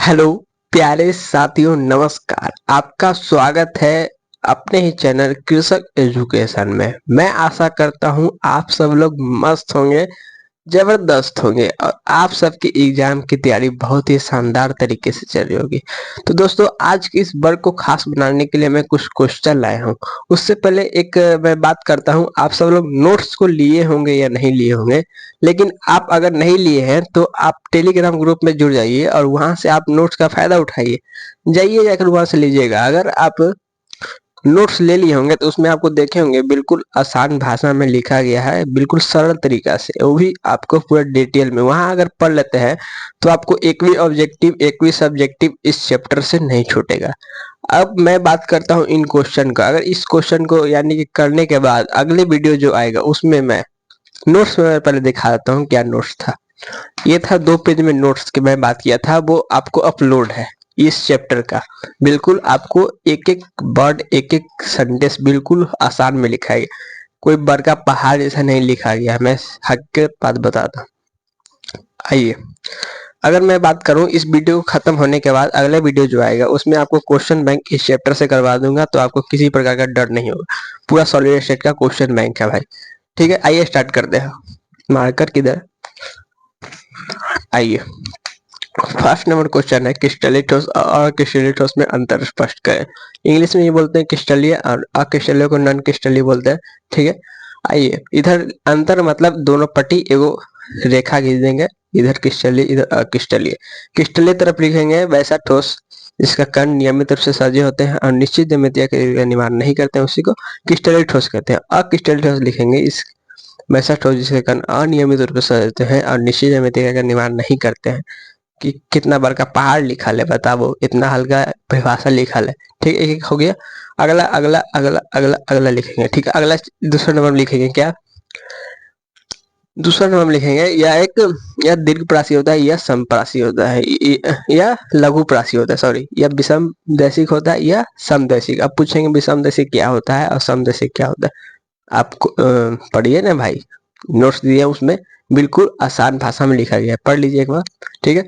Hello प्यारे साथियों, नमस्कार। आपका स्वागत है अपने ही चैनल कृषक एजुकेशन में। मैं आशा करता हूं आप सब लोग मस्त होंगे, जबरदस्त होंगे और आप सबकी एग्जाम की तैयारी बहुत ही शानदार तरीके से चल रही होगी। तो दोस्तों, आज की इस वर्ग को खास बनाने के लिए मैं कुछ क्वेश्चन लाया हूँ। उससे पहले एक मैं बात करता हूँ, आप सब लोग नोट्स को लिए होंगे या नहीं लिए होंगे। लेकिन आप अगर नहीं लिए हैं तो आप टेलीग्राम ग्रुप में जुड़ जाइए और वहां से आप नोट्स का फायदा उठाइए। जाइए, जाकर वहां से लीजिएगा। अगर आप नोट्स ले लिए होंगे तो उसमें आपको देखे होंगे बिल्कुल आसान भाषा में लिखा गया है, बिल्कुल सरल तरीका से, वो भी आपको पूरा डिटेल में। वहां अगर पढ़ लेते हैं तो आपको एक भी ऑब्जेक्टिव एक भी सब्जेक्टिव इस चैप्टर से नहीं छूटेगा। अब मैं बात करता हूँ इन क्वेश्चन का। अगर इस क्वेश्चन को यानी कि करने के बाद अगले वीडियो जो आएगा उसमें मैं नोट्स में पहले दिखा देता हूँ क्या नोट्स था। ये था 2 पेज में नोट्स की मैं बात किया था, वो आपको अपलोड है इस चैप्टर का। बिल्कुल आपको एक एक वर्ड एक एक सेंटेंस बिल्कुल आसान में लिखा है, कोई बड़का पहाड़ जैसा नहीं लिखा गया। मैं हकीकत बात बताता हूँ। आइए, अगर मैं बात करूं इस वीडियो खत्म होने के बाद अगला वीडियो जो आएगा उसमें आपको क्वेश्चन बैंक इस चैप्टर से करवा दूंगा, तो आपको किसी प्रकार का डर नहीं होगा। पूरा सॉलिड स्टेट का क्वेश्चन बैंक है भाई। ठीक है, आइए स्टार्ट करते हैं। मार्कर किधर? आइए, फर्स्ट नंबर क्वेश्चन है, क्रिस्टलीटोस और क्रिस्टलीटोस में अंतर स्पष्ट करें। इंग्लिश में ये बोलते हैं क्रिस्टलीय और अक्रिस्टलीय को नॉन क्रिस्टलीय बोलते हैं। ठीक है, आइए इधर अंतर मतलब दोनों पट्टी एगो रेखा खींच देंगे, इधर क्रिस्टलीय इधर अक्रिस्टलीय। क्रिस्टलीय तरफ लिखेंगे वैसा ठोस जिसका कण नियमित रूप से सजे होते हैं और निश्चित ज्यामिति का निर्माण नहीं करते हैं, उसी को क्रिस्टलीय ठोस कहते हैं। अक्रिस्टलीय ठोस लिखेंगे इस वैसा ठोस जिसके कण अनियमित रूप से सजते हैं और निश्चित ज्यामिति का निर्माण नहीं करते हैं। कि कितना बड़का पहाड़ लिखा है बताओ, इतना हल्का परिभाषा लिखा है। ठीक है, एक एक हो गया। अगला अगला अगला अगला अगला लिखेंगे। ठीक है, अगला दूसरा नंबर लिखेंगे क्या? दूसरा नंबर लिखेंगे या दीर्घ प्रासी होता है या समप्रासी होता है या लघु प्रासी होता है, सॉरी, या विषम दैशिक होता है या समदैशिक। अब पूछेंगे विषम दैशिक क्या होता है और समदैशिक क्या होता है। आपको पढ़िए ना भाई, नोट्स दिए उसमें बिल्कुल आसान भाषा में लिखा गया है, पढ़ लीजिए एक बार। ठीक है,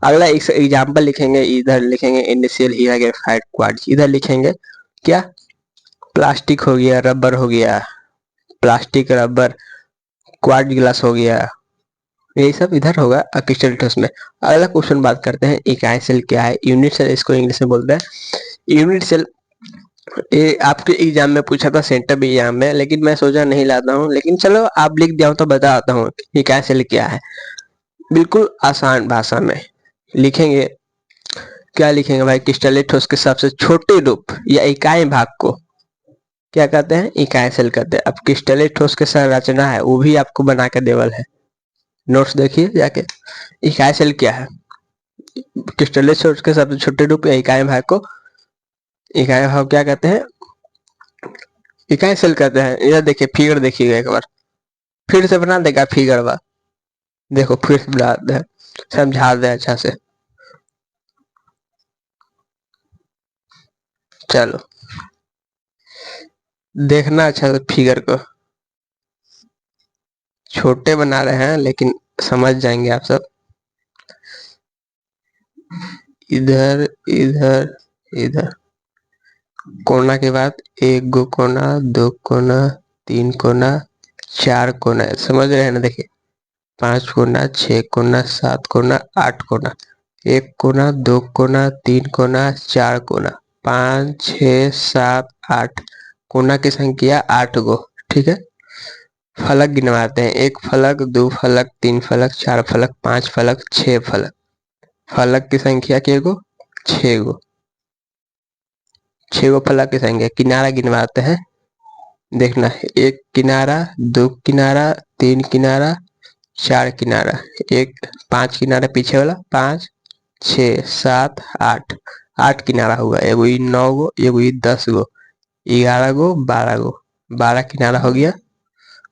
अगला एक एग्जाम्पल लिखेंगे। इधर लिखेंगे इंडस्ट्रियल हीरा ग्रेफाइट क्वार्ट्ज। इधर लिखेंगे क्या? प्लास्टिक हो गया, रबर हो गया, प्लास्टिक रबर क्वार्ट्ज ग्लास हो गया, यही सब इधर होगा क्रिस्टलीटोस में। अगला क्वेश्चन बात करते हैं, इकाई सेल क्या है? यूनिट सेल इसको इंग्लिश में बोलते हैं। यूनिट सेल ये आपके एग्जाम में पूछा था, सेंटर एग्जाम में, लेकिन मैं सोचा नहीं लाता हूँ, लेकिन चलो आप लिख दिया तो बता आता हूँ इकाई सेल क्या है। बिल्कुल आसान भाषा में लिखेंगे। क्या लिखेंगे भाई? क्रिस्टलीय ठोस के सबसे छोटे रूप या इकाई भाग को क्या कहते हैं? इकाई सेल कहते हैं। अब क्रिस्टलीय ठोस के संरचना है वो भी आपको बना के देवल है, नोट्स देखिए जाके। इकाई सेल क्या है? क्रिस्टलीय ठोस के सबसे छोटे रूप या इकाई भाग को इकाई भाग क्या कहते हैं? इकाई सेल कहते हैं। इधर देखिए, फिगर देखिएगा एक बार, फिर से बना देगा फिगर बा। देखो फिर से बना दे, समझा दे अच्छा से। चलो देखना अच्छा से फिगर को, छोटे बना रहे हैं लेकिन समझ जाएंगे आप सब। इधर इधर इधर कोना के बाद एक गो कोना, दो कोना, तीन कोना, चार कोना, समझ रहे हैं ना? देखिए, 5 कोना, 6 कोना, 7 कोना, 8 कोना, एक कोना, दो कोना, तीन कोना, चार कोना, 5 6 7 8 कोना की संख्या 8 गो। ठीक है, फलक गिनवाते हैं। एक फलक, दो फलक, तीन फलक, चार फलक, 5 फलक, 6 फलक। फलक की संख्या के गो? 6 गो। 6 गो फलक की संख्या। किनारा गिनवाते हैं, देखना है। एक किनारा, दो किनारा, तीन किनारा, चार किनारा, एक 5 किनारा पीछे वाला, 5 6 7 8 8 किनारा हुआ। एगो 9 गो, एगो 10 गो, 11 गो, 12 गो, 12 किनारा हो गया।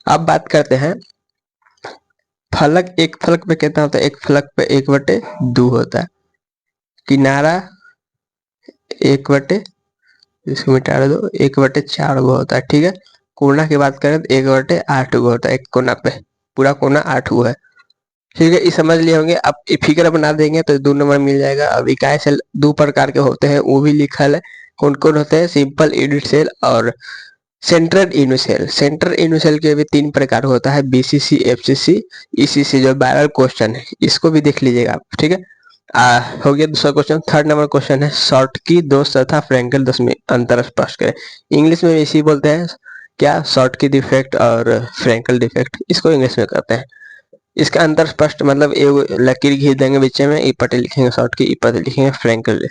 अब बात करते हैं फलक। एक फलक पे कितना होता है? एक फलक पे 1/2 होता है। किनारा 1/, इसको मिटा दो, 1/4 गो होता है। ठीक है, कोना की बात करें तो 1/8 गो होता है। एक कोना पे पूरा कोना 8 गो है। ठीक है, ये समझ लिए होंगे। अब फिगर बना देंगे तो 2 नंबर मिल जाएगा। अब इकाई सेल 2 प्रकार के होते हैं, वो भी लिखल है। कौन कौन होते हैं? सिंपल यूनिट सेल और central unit cell. Central unit cell के भी 3 प्रकार होता है, बीसीसी, एफसीसी, ईसीसी, जो वायरल क्वेश्चन है, इसको भी देख लीजिएगा आप। ठीक है, हो गया दूसरा क्वेश्चन। थर्ड नंबर क्वेश्चन है, शॉर्टकी दोष तथा फ्रैंकल दोष में अंतर स्पष्ट करें। इंग्लिश में इसी बोलते हैं क्या, शॉर्टकी डिफेक्ट और फ्रैंकल डिफेक्ट, इसको इंग्लिश में कहते हैं। इसका अंतर स्पष्ट मतलब एक लकीर खींच देंगे बीच में, ई पटे लिखेंगे शॉर्टकी, ई पटे लिखेंगे फ्रैंकल।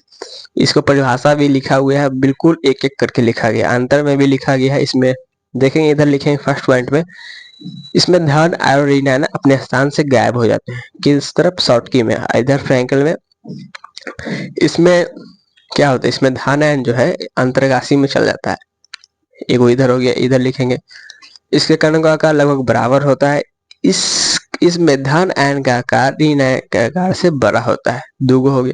इसको परिभाषा भी लिखा हुआ है, बिल्कुल एक एक करके लिखा गया, अंतर में भी लिखा गया है। इसमें देखेंगे, इधर लिखेंगे फर्स्ट पॉइंट में, इसमें धन और ऋण है ना अपने स्थान से गायब हो जाते हैं। किस तरफ? शॉर्टकी में। इधर फ्रैंकल में इसमें क्या होता है, इसमें धन आयन जो है अंतर्गासी में चल जाता है। एक इधर हो गया, इधर लिखेंगे। इसके कणों का आकार लगभग बराबर होता है। इसमें धन आयन का आकार ऋण आयन के आकार से बड़ा होता है। 2 हो गया।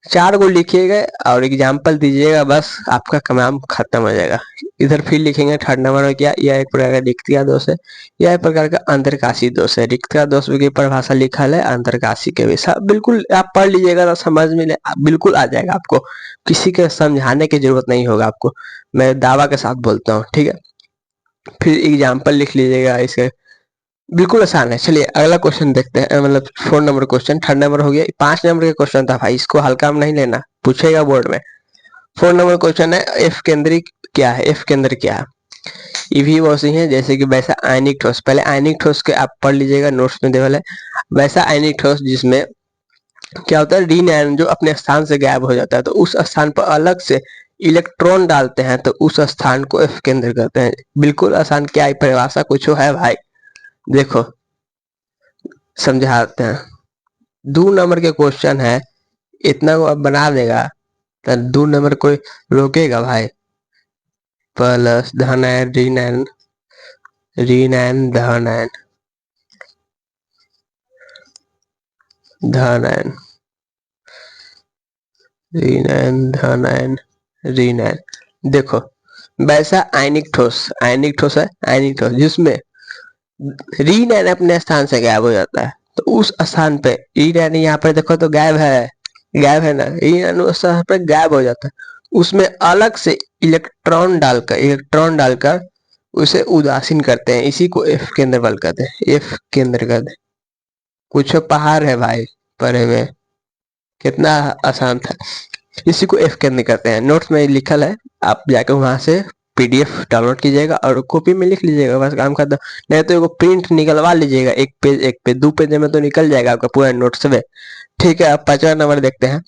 4 लिखिएगा और एग्जाम्पल दीजिएगा, बस आपका काम खत्म हो जाएगा। इधर फिर लिखेंगे थर्ड नंबर में क्या, यह एक प्रकार का रिक्तिका दोष है, यह एक प्रकार का अंतरकाशी दोष है। रिक्तिका दोष की परिभाषा लिखा है अंतरकाशी के भी। बिल्कुल आप पढ़ लीजिएगा तो समझ में बिल्कुल आ जाएगा आपको, किसी के समझाने की जरूरत नहीं होगा आपको, मैं दावा के साथ बोलता हूँ। ठीक है, फिर एग्जाम्पल लिख लीजिएगा इसके, बिल्कुल आसान है। चलिए अगला क्वेश्चन देखते हैं, मतलब 4 नंबर क्वेश्चन। थर्ड नंबर हो गया, 5 नंबर का क्वेश्चन था भाई, इसको हल्का में नहीं लेना, पूछेगा बोर्ड में। 4 नंबर क्वेश्चन है, एफ केंद्री क्या है? एफ केंद्र क्या है? ईवी वैसे है जैसे कि वैसा आयनिक ठोस। पहले आयनिक ठोस के आप पढ़ लीजिएगा, नोट्स में देवल है। वैसा आयनिक ठोस जिसमें क्या होता है, ऋण आयन जो अपने स्थान से गायब हो जाता है, तो उस स्थान पर अलग से इलेक्ट्रॉन डालते हैं, तो उस स्थान को एफ केंद्र कहते हैं। बिल्कुल आसान, क्या परिभाषा कुछ है भाई, देखो समझाते हैं। 2 नंबर के क्वेश्चन है, इतना को अब बना देगा तो 2 नंबर कोई रोकेगा भाई। प्लस धन आयन ऋण आयन, ऋण आयन धन आयन, धन आयन, ऋण आयन धन आयन, ऋण आयन। देखो वैसा आयनिक ठोस, आयनिक ठोस है, आयनिक ठोस जिसमें ऋण आयन अपने स्थान से गायब हो जाता है, तो उस स्थान पे ऋण आयन यहाँ पर देखो तो गायब है, गायब है ना, ऋण आयन उस स्थान पर गायब हो जाता है। उसमें अलग से इलेक्ट्रॉन डालकर उसे उदासीन करते हैं, इसी को एफ केंद्र बल कहते हैं। एफ केंद्र कहते हैं। कुछ पहाड़ है भाई पढ़े में, कितना आसान था। इसी को एफ केंद्र कहते हैं। नोट्स में लिखल है, आप जाकर वहां से पीडीएफ डाउनलोड कीजिएगा और कॉपी में लिख लीजिएगा, बस काम खत्म। नहीं तो एगो प्रिंट निकलवा लीजिएगा, एक पेज 2 पेज में तो निकल जाएगा आपका पूरा नोट्स में। ठीक है, अब 5वां नंबर देखते हैं,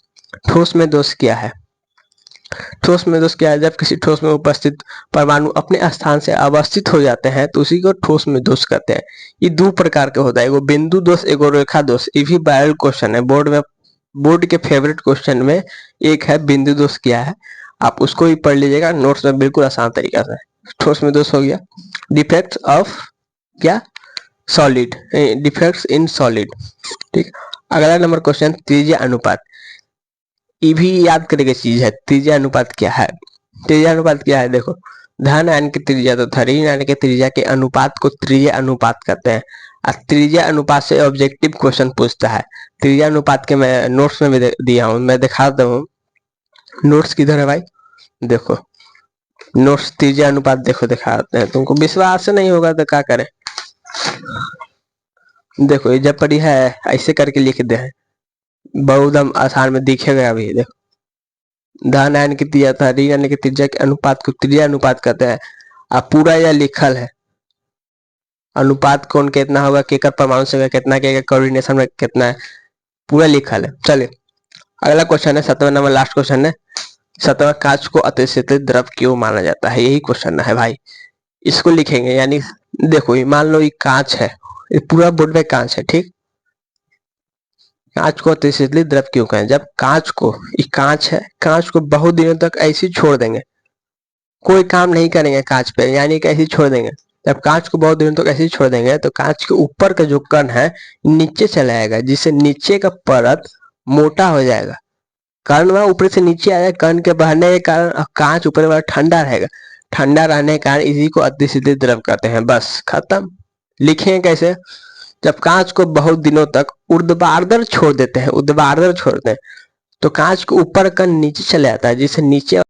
ठोस में दोष क्या है? ठोस में दोष क्या है? जब किसी ठोस में उपस्थित परमाणु अपने स्थान से अवस्थित हो जाते हैं तो उसी को ठोस में दोष कहते हैं। ये 2 प्रकार के होता है, एगो बिंदु दोष, एगो रेखा दोष। ये भी वायरल क्वेश्चन है, बोर्ड के फेवरेट क्वेश्चन में एक है बिंदु दोष क्या है, आप उसको भी पढ़ लीजिएगा नोट्स में, बिल्कुल आसान तरीका से। ठोस में दोष हो गया। डिफेक्ट्स ऑफ क्या, सॉलिड, डिफेक्ट्स इन सॉलिड। ठीक, अगला नंबर क्वेश्चन, त्रिज्या अनुपात। ये भी याद करने की चीज है, त्रिज्या अनुपात क्या है? त्रिज्या अनुपात क्या है? देखो धन आयन की त्रिज्या तथा ऋण आयन की त्रिज्या के अनुपात को त्रिज्या अनुपात कहते हैं। त्रिज्या अनुपात से ऑब्जेक्टिव क्वेश्चन पूछता है। त्रिज्या अनुपात के मैं नोट्स में भी दिया हूँ, मैं दिखाता हूँ। नोट्स किधर है भाई? देखो नोट्स, त्रिज्या अनुपात देखो दिखाते हैं। तुमको विश्वास नहीं होगा तो क्या करें, देखो ये जब पढ़ी है ऐसे करके लिख दे, बहुत आसान में दिखेगा अभी। देखो धन आयन की त्रिज्या था ऋण आयन की त्रिज्या के अनुपात को त्रिज्या अनुपात कहते हैं। अब पूरा यह लिखल है, अनुपात कौन कितना होगा, केकर परमाणु संख्या कितना, के कोऑर्डिनेशन में कितना है, पूरा लिखल है। चलिए अगला क्वेश्चन है, 7वां नंबर लास्ट क्वेश्चन है। 7वां, कांच को अतिशीतलित द्रव क्यों माना जाता है? यही क्वेश्चन है भाई, इसको लिखेंगे। यानी देखो ये मान लो ये कांच है, ये पूरा बोर्ड में कांच है, ठीक। कांच को अतिशीतलित द्रव क्यों कहें? जब कांच को, ये कांच है, कांच को बहुत दिनों तक ऐसे छोड़ देंगे, कोई काम नहीं करेंगे कांच पे, यानी कि ऐसे छोड़ देंगे। जब कांच को बहुत दिनों तक ऐसे ही छोड़ देंगे तो कांच के ऊपर का जो कण है नीचे चला जाएगा, जिससे नीचे का परत मोटा हो जाएगा। कण वह ऊपर से नीचे आएगा, कण के बहने के कारण कांच ऊपर वाला ठंडा रहेगा, ठंडा रहने के कारण इसी को अतिशीतलित द्रव कहते हैं। बस खत्म। लिखें कैसे? जब कांच को बहुत दिनों तक ऊर्ध्वाधर छोड़ देते हैं तो कांच को ऊपर का नीचे चले जाता है, जिससे नीचे